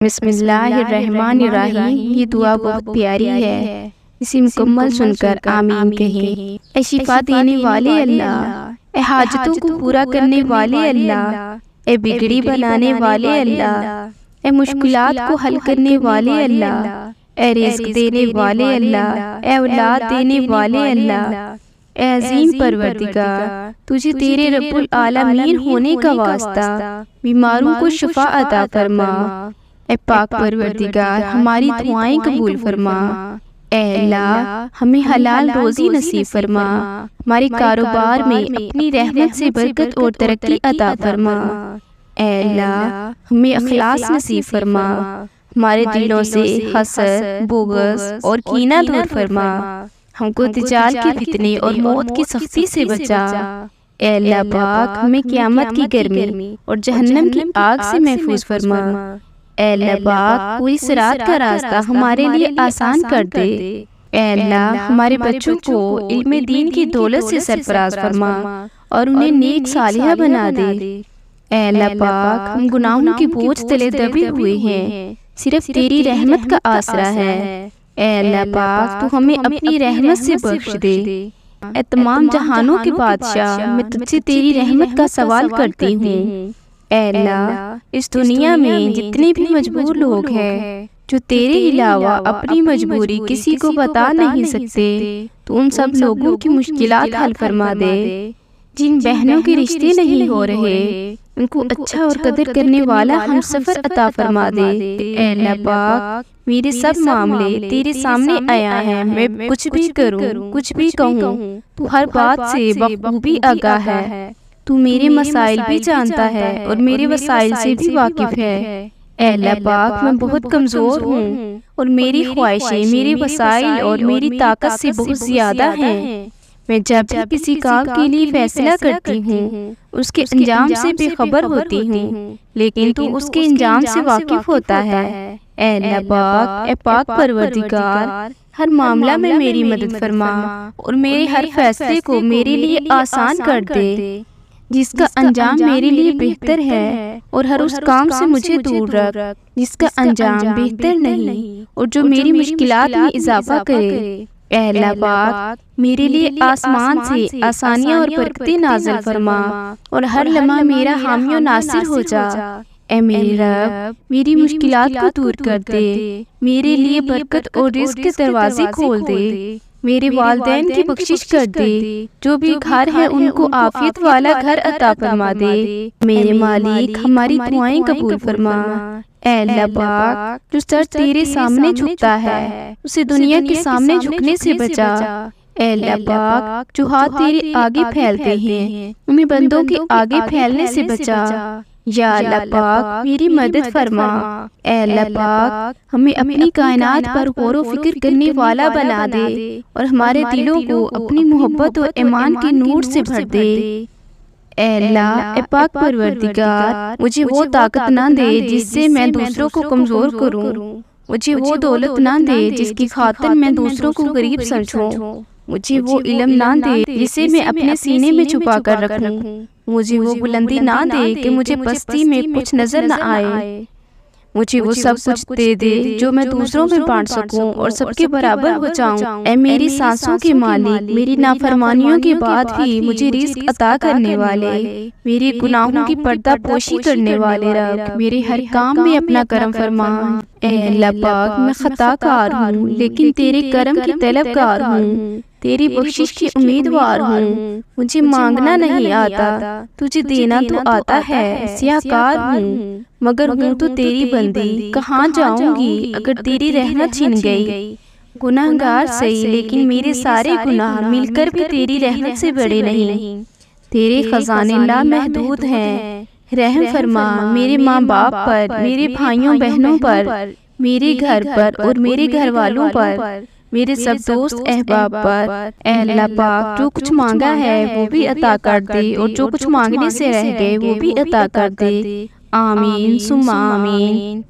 بسم اللہ الرحمن الرحیم۔ یہ دعا بہت پیاری ہے، اسے مکمل سن کر آمین کہیں۔ اے شفا دینے والے اللہ، اے حاجتوں کو پورا کرنے والے اللہ، اے بگڑی بنانے والے اللہ، اے مشکلات کو حل کرنے والے اللہ، اے رزق دینے والے اللہ، اے اولاد دینے والے اللہ، اے عظیم پروردگار، تجھے تیرے رب العالمین ہونے کا واسطہ بیماروں کو شفا عطا فرما۔ اے پاک پروردگار، ہماری دعائیں قبول فرما۔ اے اللہ، ہمیں حلال روزی نصیب فرما، ہمارے کاروبار میں اپنی رحمت سے برکت اور ترقی عطا فرما۔ اے اللہ، ہمیں اخلاص نصیب فرما، ہمارے دلوں سے حسد، بغض اور کینہ دور فرما، ہم کو دجال کے فتنے اور موت کی سختی سے بچا۔ اے اللہ پاک، ہمیں قیامت کی گرمی اور جہنم کی آگ سے محفوظ فرما۔ اے اللہ پاک، پوری صراط کا راستہ ہمارے لیے آسان کر دے۔ اے اللہ، ہمارے بچوں کو علم دین کی دولت سے سرفراز فرما اور انہیں نیک صالحہ بنا دے۔ اے اللہ پاک، ہم گناہوں کے بوجھ تلے دبے ہوئے ہیں، صرف تیری رحمت کا آسرا ہے۔ اے اللہ پاک، تو ہمیں اپنی رحمت سے بخش دے۔ اے تمام جہانوں کے بادشاہ، میں تجھ سے تیری رحمت کا سوال کرتی ہوں۔ اے اللہ، اس دنیا میں جتنے بھی مجبور لوگ ہیں جو تیرے علاوہ اپنی مجبوری کسی کو بتا نہیں سکتے، تو ان سب لوگوں کی مشکلات حل فرما دے۔ جن بہنوں کے رشتے نہیں ہو رہے، ان کو اچھا اور قدر کرنے والا ہم سفر عطا فرما دے۔ اے اللہ پاک، میرے سب معاملے تیرے سامنے آیا ہے، میں کچھ بھی کروں، کچھ بھی کہوں، تو ہر بات سے بخوبی آگاہ ہے۔ تو میرے مسائل بھی جانتا ہے اور میرے وسائل سے بھی واقف ہے۔ اے اللہ پاک، میں بہت کمزور ہوں اور میری خواہشیں میرے وسائل اور میری طاقت سے بہت زیادہ ہیں۔ میں جب بھی کسی کام کے لیے فیصلہ کرتی ہوں، اس کے انجام سے بے خبر ہوتی ہوں، لیکن تو اس کے انجام سے واقف ہوتا ہے۔ اے اللہ پاک، اے پاک پروردگار، ہر معاملہ میں میری مدد فرما اور میرے ہر فیصلے کو میرے لیے آسان کر دے، جس کا انجام میرے لیے بہتر ہے، اور ہر اس کام سے مجھے دور رکھ جس کا انجام بہتر نہیں اور جو میری مشکلات میں اضافہ کرے۔ اے اللہ پاک، میرے لیے آسمان سے آسانیاں اور برکتیں نازل فرما اور ہر لمحہ میرا حامی و ناصر ہو جا۔ اے میرے رب، میری مشکلات کو دور کر دے، میرے لیے برکت اور رزق کے دروازے کھول دے، میرے والدین کی بخشش کر دے، جو بھی گھر ہے ان کو عافیت والا گھر عطا فرما دے۔ میرے مالک، ہماری دعائیں قبول فرما۔ اے اللہ پاک، جو سر تیرے سامنے جھکتا ہے، اسے دنیا کے سامنے جھکنے سے بچا۔ اے اللہ پاک، جو ہاتھ تیرے آگے پھیلتے ہیں، انہیں بندوں کے آگے پھیلنے سے بچا۔ یا اللہ پاک، میری مدد فرما۔ اے اللہ پاک، ہمیں اپنی کائنات پر غور و فکر کرنے والا بنا دے اور ہمارے دلوں کو اپنی محبت اور ایمان کے نور سے بھر دے۔ اے اللہ، اے پاک پروردگار، مجھے وہ طاقت نہ دے جس سے میں دوسروں کو کمزور کروں، مجھے وہ دولت نہ دے جس کی خاطر میں دوسروں کو غریب سمجھوں، مجھے وہ علم نہ دے جسے میں اپنے سینے میں چھپا کر رکھوں، مجھے وہ بلندی نہ دے کہ مجھے پستی میں کچھ نظر نہ آئے، مجھے وہ سب کچھ دے دے جو میں دوسروں میں بانٹ سکوں اور سب کے برابر ہو جاؤں۔ اے میری سانسوں کے مالک، میری نافرمانیوں کے بعد بھی مجھے رزق عطا کرنے والے، میرے گناہوں کی پردہ پوشی کرنے والے رب، میرے ہر کام میں اپنا کرم فرما۔ اے اللہ پاک، میں خطا کار ہوں لیکن تیرے کرم کی طلبگار ہوں، تیری بخشش کی امیدوار ہوں۔ مجھے مانگنا نہیں آتا، تجھے دینا تو آتا ہے۔ سیاہکار ہوں مگر ہوں تو تیری بندی، کہاں جاؤں گی اگر تیری رحمت چھن گئی؟ گناہگار صحیح، لیکن میرے سارے گناہ مل کر بھی تیری رحمت سے بڑے نہیں۔ تیرے خزانے لامحدود ہیں، رحم فرما میرے ماں باپ پر، میرے بھائیوں بہنوں پر، میرے گھر پر اور میرے گھر والوں پر، میرے سب دوست احباب پر۔ اے اللہ پاک، جو کچھ مانگا ہے وہ بھی عطا کر دے اور جو کچھ مانگنے سے رہ گئے وہ بھی عطا کر دے۔ آمین ثم آمین۔